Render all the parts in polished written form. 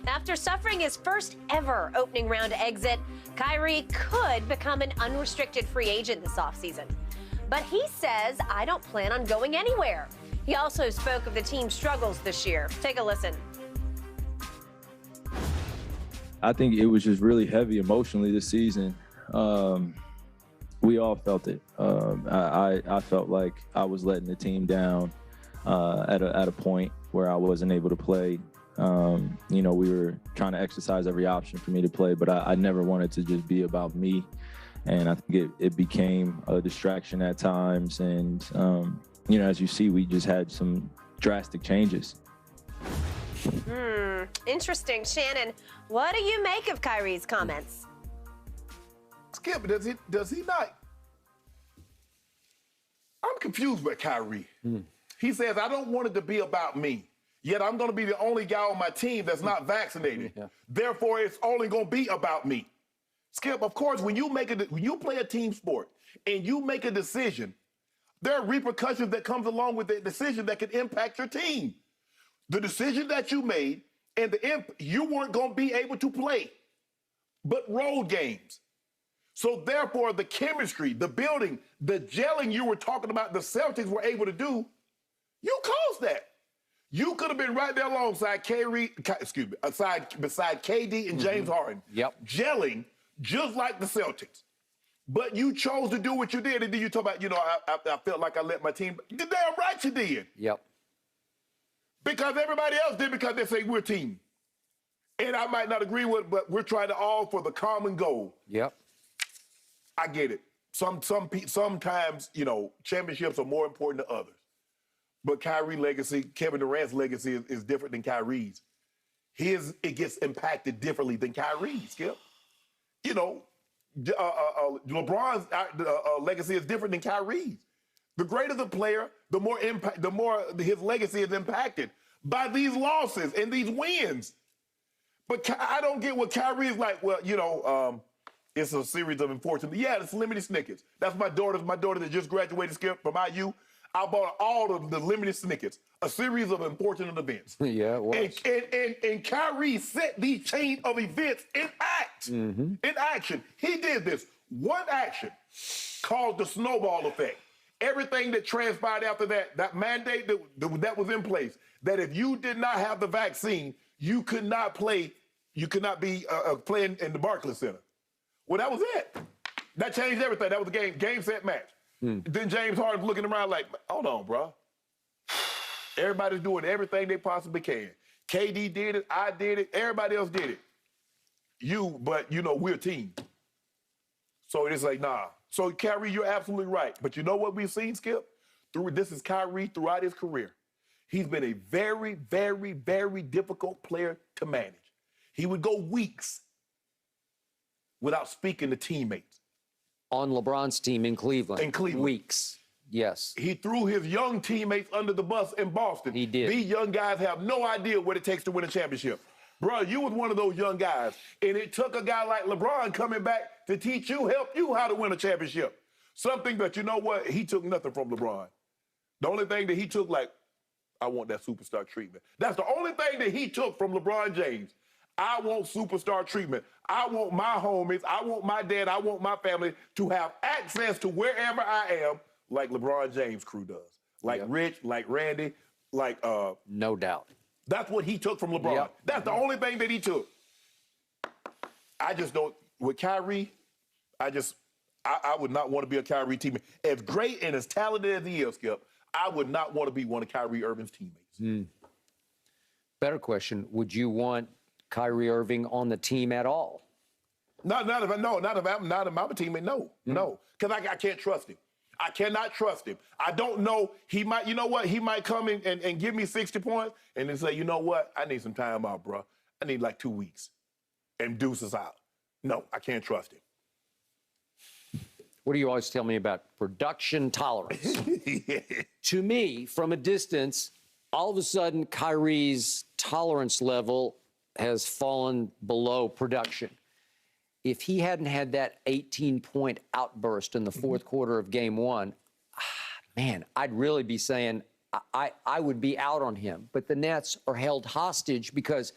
After suffering his first ever opening round exit, Kyrie could become an unrestricted free agent this offseason. But he says, I don't plan on going anywhere. He also spoke of the team's struggles this year. Take a listen. I think it was just really heavy emotionally this season. We all felt it. I felt like I was letting the team down at a point where I wasn't able to play. We were trying to exercise every option for me to play, but I never wanted to just be about me. And I think it became a distraction at times. And, as you see, we just had some drastic changes. Interesting. Shannon, what do you make of Kyrie's comments? Skip, does he not? I'm confused with Kyrie. He says, I don't want it to be about me. Yet I'm going to be the only guy on my team that's not vaccinated. Therefore, it's only going to be about me. Skip, of course, when you play a team sport and you make a decision, there are repercussions that comes along with that decision that can impact your team. The decision that you made and you weren't going to be able to play, but road games. So therefore, the chemistry, the building, the gelling you were talking about the Celtics were able to do, you caused that. You could have been right there alongside beside KD and James Harden. Gelling just like the Celtics. But you chose to do what you did, and then you talk about, I felt like I let my team. You're damn right you did. Because everybody else did, because they say we're a team. And I might not agree with it, but we're trying to all for the common goal. I get it. Sometimes, championships are more important than others. But Kyrie's legacy, Kevin Durant's legacy is different than Kyrie's. It gets impacted differently than Kyrie's, Skip. LeBron's legacy is different than Kyrie's. The greater the player, the more his legacy is impacted by these losses and these wins. But I don't get what Kyrie is like. Well, it's a series of unfortunate. Yeah, it's limited Snickers. That's my daughter that just graduated, Skip, from IU. I bought all of the limited Snickers, a series of unfortunate events. Yeah, it was. And Kyrie set the chain of events in action. He did this. One action caused the snowball effect. Everything that transpired after that mandate that was in place, that if you did not have the vaccine, you could not play, you could not be playing in the Barclays Center. Well, that was it. That changed everything. That was the game, set, match. Then James Harden's looking around like, hold on, bro. Everybody's doing everything they possibly can. KD did it, I did it, everybody else did it. We're a team. So it's like, nah. So, Kyrie, you're absolutely right. But you know what we've seen, Skip? This is Kyrie throughout his career. He's been a very, very, very difficult player to manage. He would go weeks without speaking to teammates. On LeBron's team in Cleveland. In Cleveland. Weeks, yes. He threw his young teammates under the bus in Boston. He did. These young guys have no idea what it takes to win a championship. Bro, you was one of those young guys, and it took a guy like LeBron coming back to help you how to win a championship. Something that, you know what, he took nothing from LeBron. The only thing that he took, I want that superstar treatment. That's the only thing that he took from LeBron James. I want superstar treatment. I want my homies, I want my dad, I want my family to have access to wherever I am, like LeBron James' crew does. Like Rich, like Randy, no doubt. That's what he took from LeBron. That's the only thing that he took. I just don't, with Kyrie, I would not want to be a Kyrie teammate. As great and as talented as he is, Skip, I would not want to be one of Kyrie Irving's teammates. Better question, would you want Kyrie Irving on the team at all? Not if I'm a teammate, no. Because I can't trust him. I cannot trust him. I don't know. He might, you know what? He might come in and give me 60 points and then say, you know what? I need some time out, bro. I need 2 weeks. And deuces out. No, I can't trust him. What do you always tell me about production tolerance? To me, from a distance, all of a sudden, Kyrie's tolerance level has fallen below production. If he hadn't had that 18-point outburst in the fourth quarter of game one, man, I'd really be saying I would be out on him. But the Nets are held hostage because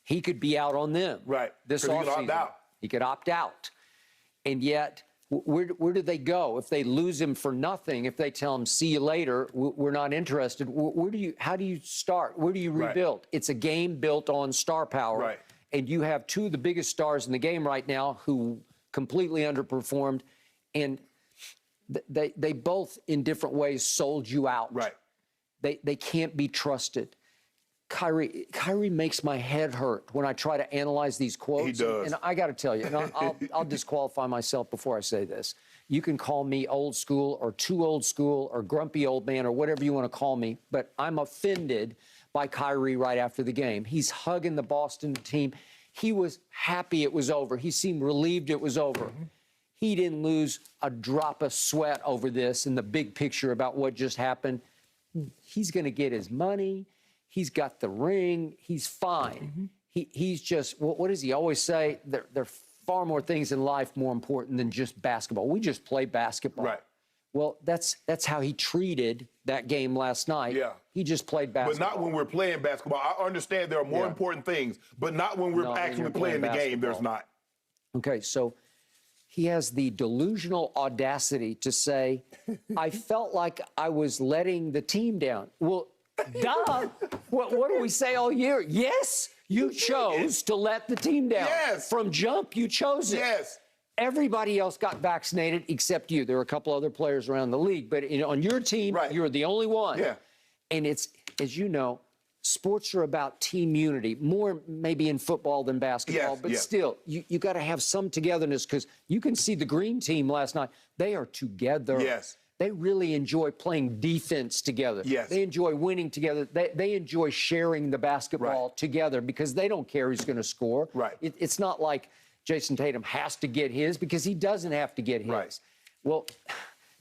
He could be out on them. Right. This 'Cause he could opt offseason. out. He could opt out. And yet, where do they go if they lose him for nothing? If they tell him, "See you later, we're not interested." How do you start? Where do you rebuild? It's a game built on star power. Right. And you have two of the biggest stars in the game right now who completely underperformed, and they both in different ways sold you out. Right. They can't be trusted. Kyrie makes my head hurt when I try to analyze these quotes. He does. And I got to tell you, and I'll disqualify myself before I say this. You can call me old school or too old school or grumpy old man or whatever you want to call me, but I'm offended by Kyrie right after the game. He's hugging the Boston team. He was happy it was over. He seemed relieved it was over. Mm-hmm. He didn't lose a drop of sweat over this in the big picture about what just happened. He's going to get his money. He's got the ring. He's fine. Mm-hmm. He's just, what does he always say? There are far more things in life more important than just basketball. We just play basketball. Right. Well, that's how he treated that game last night. Yeah. He just played basketball. But not when we're playing basketball. I understand there are more important things, but not when we're actually playing the game. There's not. Okay, so he has the delusional audacity to say, "I felt like I was letting the team down." Well, duh. What do we say all year? Yes, you chose to let the team down. Yes. From jump, you chose it. Yes. Everybody else got vaccinated except you. There were a couple other players around the league, but on your team, you're the only one. Yeah. And it's, as you know, sports are about team unity, more maybe in football than basketball, but still, you got to have some togetherness, because you can see the green team last night. They are together. Yes. They really enjoy playing defense together. Yes. They enjoy winning together. They enjoy sharing the basketball together because they don't care who's going to score. Right. It's not like Jason Tatum has to get his, because he doesn't have to get his. Right. Well,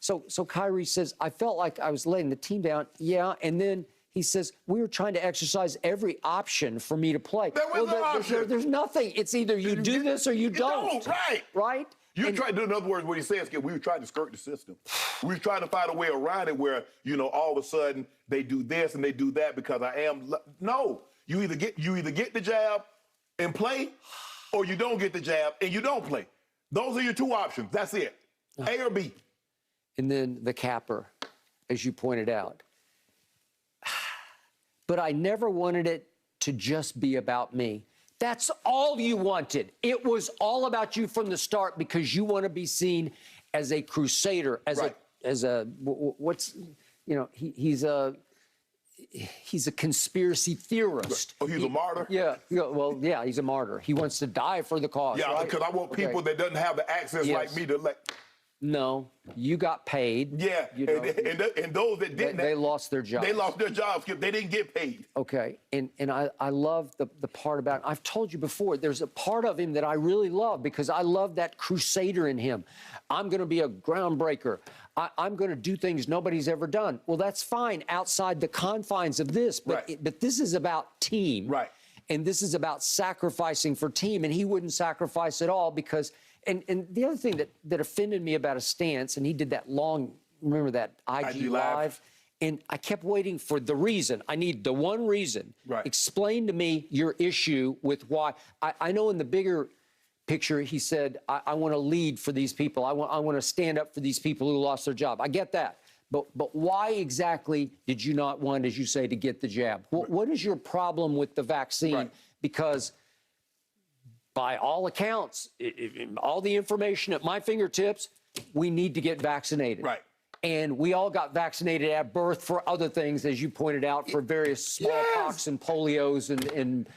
so Kyrie says, "I felt like I was letting the team down." Yeah, and then he says, "We were trying to exercise every option for me to play." There was no option. There's nothing. It's either you do this or you don't. Right. Right? You're trying to, in other words, what he says, we were trying to skirt the system. We were trying to find a way around it where, all of a sudden they do this and they do that because I am. No, you either get the jab and play, or you don't get the jab and you don't play. Those are your two options. That's it. A or B. And then the capper, as you pointed out. But I never wanted it to just be about me. That's all you wanted. It was all about you from the start, because you want to be seen as a crusader, as he's a conspiracy theorist. Oh, he's a martyr? Yeah, yeah, he's a martyr. He wants to die for the cause. Yeah, because I want people that doesn't have the access like me to let. No, you got paid. Yeah, and those that didn't, they lost their jobs. They lost their jobs because they didn't get paid. Okay, and I love the part about, I've told you before, there's a part of him that I really love, because I love that crusader in him. I'm going to be a groundbreaker. I'm going to do things nobody's ever done. Well, that's fine outside the confines of this, but but this is about team. Right. And this is about sacrificing for team, and he wouldn't sacrifice at all, because and the other thing that offended me about his stance, and he did that long, remember that IG Live? And I kept waiting for the reason. I need the one reason. Right. Explain to me your issue with why. I know in the bigger picture, he said, I want to lead for these people. I want to stand up for these people who lost their job. I get that. But why exactly did you not want, as you say, to get the jab? What is your problem with the vaccine? Right. Because by all accounts, all the information at my fingertips, we need to get vaccinated. Right. And we all got vaccinated at birth for other things, as you pointed out, for various smallpox and polios and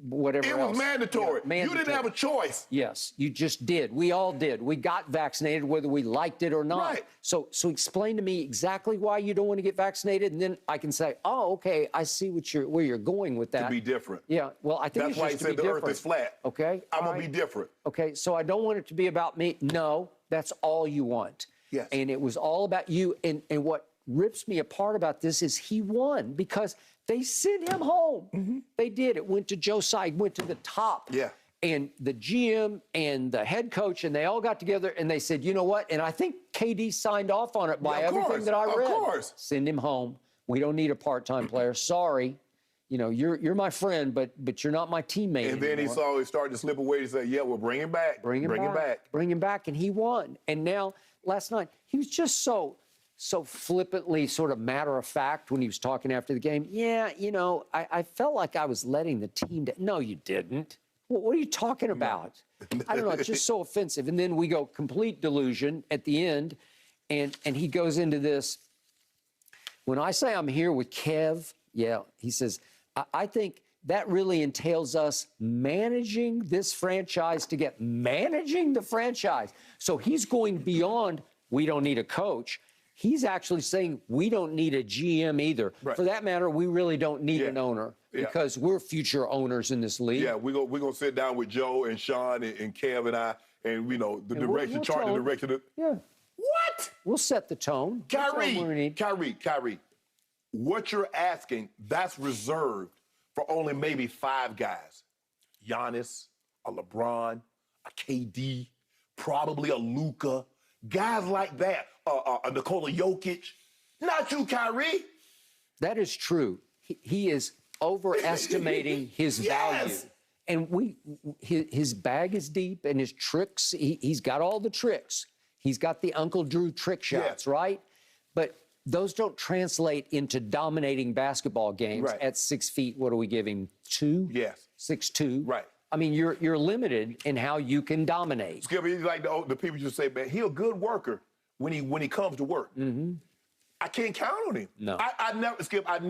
whatever else. It was mandatory. Yeah, you didn't have a choice. Yes, you just did. We all did. We got vaccinated whether we liked it or not. Right. So explain to me exactly why you don't want to get vaccinated, and then I can say, oh, okay, I see where you're going with that. To be different. Yeah, well, I think that's why he said the earth is flat. Okay. I'm going to be different. Okay, so I don't want it to be about me. No, that's all you want. Yes. And it was all about you. And what rips me apart about this is he won because they sent him home. Mm-hmm. They did. It went to Joe Tsai, went to the top. Yeah. And the GM and the head coach, and they all got together and they said, you know what? And I think KD signed off on it by everything that I read. Of course. Send him home. We don't need a part-time player. Sorry. you know, you're my friend, but you're not my teammate And then he anymore. saw it started to slip away. He said, yeah, well, bring him back. Bring him back. Bring him back. And he won. And now, last night, he was just so flippantly sort of matter of fact when he was talking after the game. Yeah, you know, I felt like I was letting the team down. No, you didn't. What are you talking about? I don't know. It's just so offensive. And then we go complete delusion at the end. And he goes into this. When I say I'm here with Kev, yeah, he says, I think that really entails us managing this franchise to get managing the franchise. So he's going beyond, we don't need a coach. He's actually saying we don't need a GM either. Right. For that matter, we really don't need an owner because we're future owners in this league. Yeah, we're gonna sit down with Joe and Sean and Kev and I, and you know the direction, we'll chart the direction. Yeah. What? We'll set the tone. Kyrie, what you're asking, that's reserved for only maybe 5 guys. Giannis, a LeBron, a KD, probably a Luka, guys like that, a Nikola Jokic. Not you, Kyrie. That is true. He is overestimating his value. And his bag is deep and his tricks, he's got all the tricks. He's got the Uncle Drew trick shots, right? But those don't translate into dominating basketball games at 6 feet. What do we give him? 2? Yes. 6'2". Right. I mean, you're limited in how you can dominate. Skip, he's like the people just say, man, he's a good worker when he comes to work. I can't count on him. No. I never, Skip, I never.